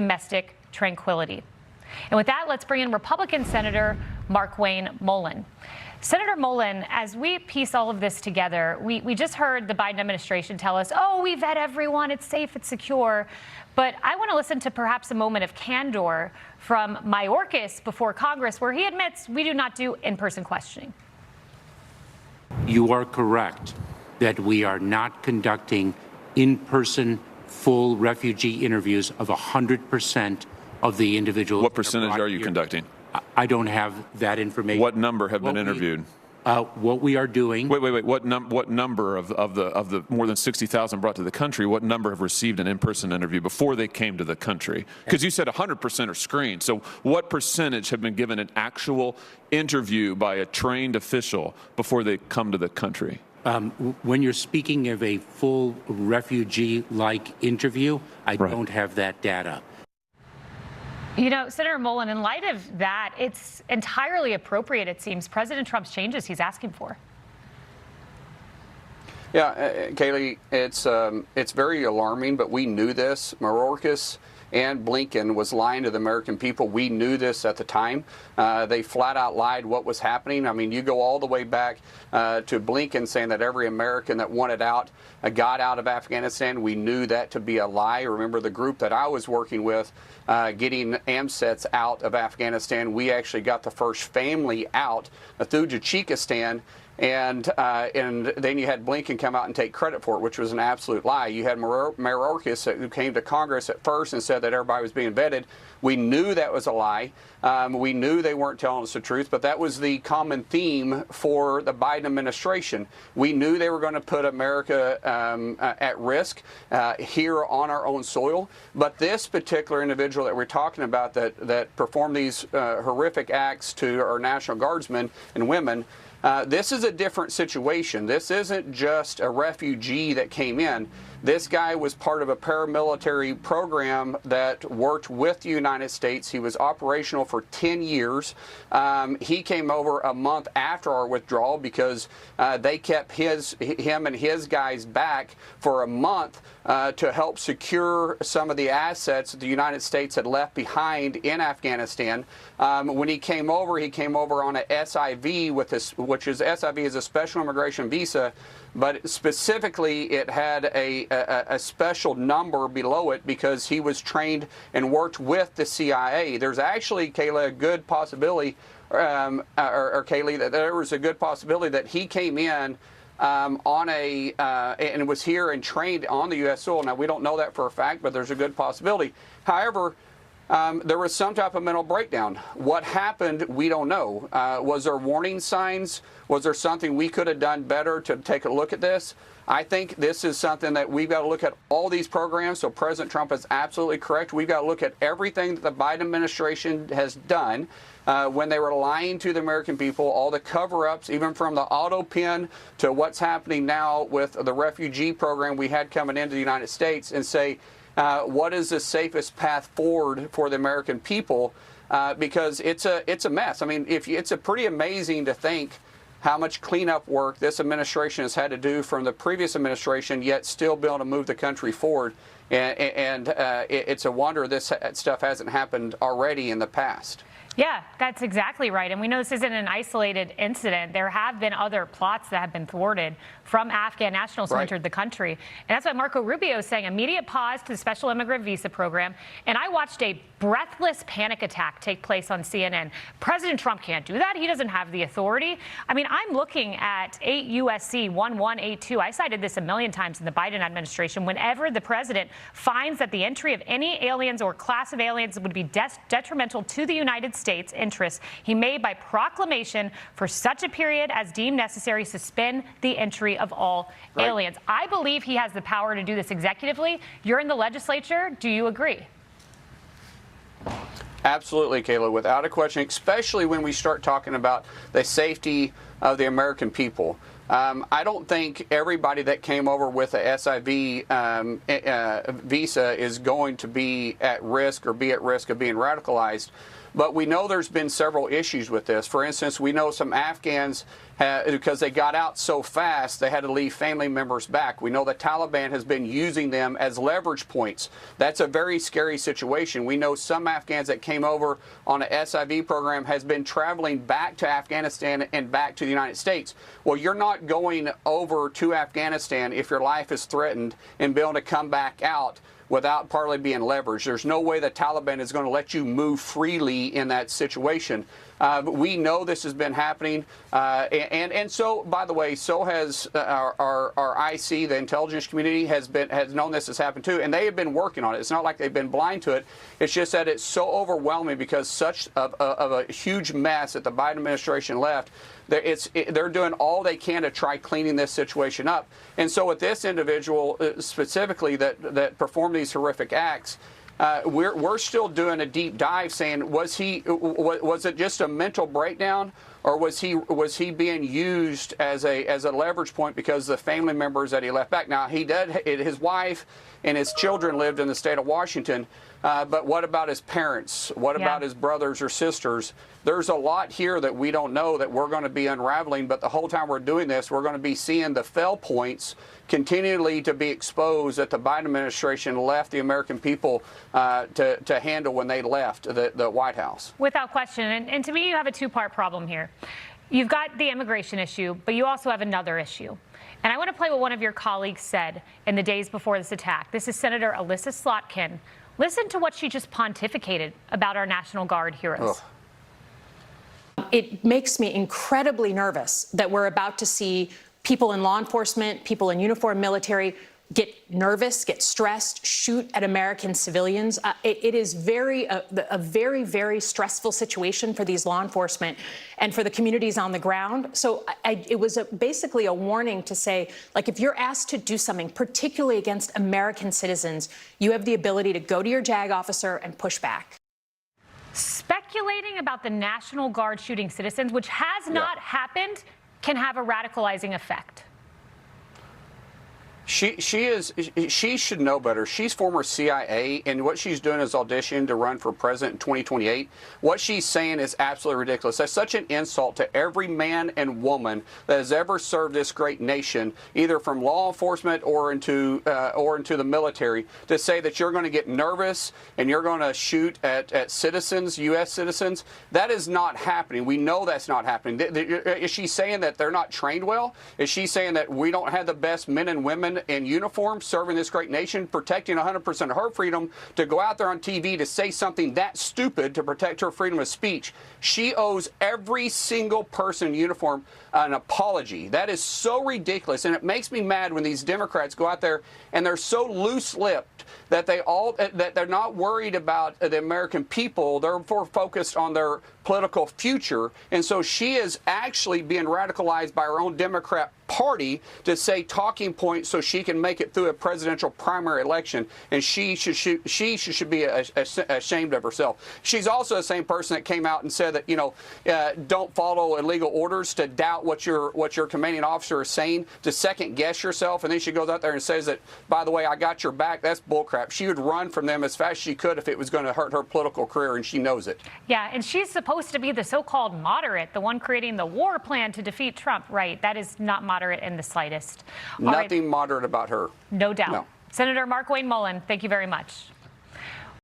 domestic tranquility. And with that, let's bring in Republican Senator Markwayne Mullin. Senator Mullin, as we piece all of this together, we just heard the Biden administration tell us, oh, we vet everyone, it's safe, it's secure. But I want to listen to perhaps a moment of candor from Mayorkas before Congress, where he admits we do not do in-person questioning. You are correct that we are not conducting in-person full refugee interviews of 100% of the individuals. What percentage are you conducting? I don't have that information. What number have been interviewed? What we are doing. Wait. What number of the more than 60,000 brought to the country? What number have received an in-person interview before they came to the country? Because you said 100% are screened. So what percentage have been given an actual interview by a trained official before they come to the country? When you're speaking of a full refugee-like interview, I don't have that data. You know, Senator Mullin, in light of that, it's entirely appropriate, it seems, President Trump's changes he's asking for. Yeah, Kayleigh, it's very alarming, but we knew this. Mayorkas and Blinken was lying to the American people. We knew this at the time. They flat out lied what was happening. I mean, you go all the way back to Blinken saying that every American that wanted out got out of Afghanistan. We knew that to be a lie. Remember the group that I was working with getting AMSETs out of Afghanistan. We actually got the first family out through Tajikistan. And then you had Blinken come out and take credit for it, which was an absolute lie. You had Mayorkas who came to Congress at first and said that everybody was being vetted. We knew that was a lie. We knew they weren't telling us the truth, but that was the common theme for the Biden administration. We knew they were going to put America at risk here on our own soil. But this particular individual that we're talking about that performed these horrific acts to our National Guardsmen and women, this is a different situation. This isn't just a refugee that came in. This guy was part of a paramilitary program that worked with the United States. He was operational for 10 years. He came over a month after our withdrawal because they kept him and his guys back for a month to help secure some of the assets that the United States had left behind in Afghanistan. When he came over on a SIV, which is SIV is a special immigration visa, but specifically it had a special number below it because he was trained and worked with the CIA. There's actually, Kayleigh, a good possibility, Kayleigh, that there was a good possibility that he came in and was here and trained on the U.S. soil. Now, we don't know that for a fact, but there's a good possibility. However, there was some type of mental breakdown. What happened, we don't know. Was there warning signs? Was there something we could have done better to take a look at this? I think this is something that we've got to look at all these programs. So President Trump is absolutely correct. We've got to look at everything that the Biden administration has done when they were lying to the American people, all the cover-ups, even from the auto pen to what's happening now with the refugee program we had coming into the United States, and say, what is the safest path forward for the American people? Because it's a mess. I mean, it's pretty amazing to think how much cleanup work this administration has had to do from the previous administration, yet still be able to move the country forward. And it's a wonder this stuff hasn't happened already in the past. Yeah, that's exactly right. And we know this isn't an isolated incident. There have been other plots that have been thwarted from Afghan nationals who entered the country. And that's why Marco Rubio is saying immediate pause to the special immigrant visa program. And I watched a breathless panic attack take place on CNN. President Trump can't do that. He doesn't have the authority. I mean, I'm looking at 8 U.S.C. 1182. I cited this a million times in the Biden administration. Whenever the president finds that the entry of any aliens or class of aliens would be detrimental to the United States interests, he may, by proclamation, for such a period as deemed necessary, suspend the entry of all aliens. I believe he has the power to do this executively. You're in the legislature. Do you agree? Absolutely, Kayla, without a question, especially when we start talking about the safety of the American people. I don't think everybody that came over with a SIV visa is going to be at risk or be at risk of being radicalized. But we know there's been several issues with this. For instance, we know some Afghans because they got out so fast, they had to leave family members back. We know the Taliban has been using them as leverage points. That's a very scary situation. We know some Afghans that came over on a SIV program has been traveling back to Afghanistan and back to the United States. Well, you're not going over to Afghanistan if your life is threatened and be able to come back out without partly being leveraged. There's no way the Taliban is going to let you move freely in that situation. But we know this has been happening, and so, by the way, so has our IC, the intelligence community, has known this has happened too, and they have been working on it. It's not like they've been blind to it. It's just that it's so overwhelming because such of a huge mess that the Biden administration left. They're doing all they can to try cleaning this situation up. And so with this individual specifically that performed these horrific acts, we're still doing a deep dive saying, was it just a mental breakdown, or was he being used as a leverage point because the family members that he left back? Now, his wife and his children lived in the state of Washington, but what about his parents? What about his brothers or sisters? There's a lot here that we don't know that we're going to be unraveling, but the whole time we're doing this, we're going to be seeing the fail points continually to be exposed that the Biden administration left the American people to handle when they left the White House. Without question. And to me, you have a two-part problem here. You've got the immigration issue, but you also have another issue. And I want to play what one of your colleagues said in the days before this attack. This is Senator Alyssa Slotkin. Listen to what she just pontificated about our National Guard heroes. Ugh. It makes me incredibly nervous that we're about to see people in law enforcement, people in uniform military get nervous, get stressed, shoot at American civilians. It is a very, very stressful situation for these law enforcement and for the communities on the ground. So it was basically a warning to say, like, if you're asked to do something, particularly against American citizens, you have the ability to go to your JAG officer and push back. Speculating about the National Guard shooting citizens, which has not happened, can have a radicalizing effect. She should know better. She's former CIA, and what she's doing is auditioning to run for president in 2028. What she's saying is absolutely ridiculous. That's such an insult to every man and woman that has ever served this great nation, either from law enforcement or into the military, to say that you're going to get nervous and you're going to shoot at citizens, U.S. citizens. That is not happening. We know that's not happening. Is she saying that they're not trained well? Is she saying that we don't have the best men and women in uniform serving this great nation, protecting 100% of her freedom to go out there on TV to say something that stupid to protect her freedom of speech? She owes every single person in uniform an apology. That is so ridiculous, and it makes me mad when these Democrats go out there and they're so loose-lipped that they're not worried about the American people. They're more focused on their political future, and so she is actually being radicalized by her own Democrat Party to say talking points so she can make it through a presidential primary election, and she should be ashamed of herself. She's also the same person that came out and said that don't follow illegal orders, to doubt what your commanding officer is saying, to second guess yourself, and then she goes out there and says that, by the way, I got your back. That's bullcrap. She would run from them as fast as she could if it was going to hurt her political career, and she knows it. Yeah, and she's supposed to be the so-called moderate, the one creating the war plan to defeat Trump. Right? That is not moderate in the slightest. Nothing moderate about her. No doubt. No. Senator Mark Wayne Mullin, thank you very much.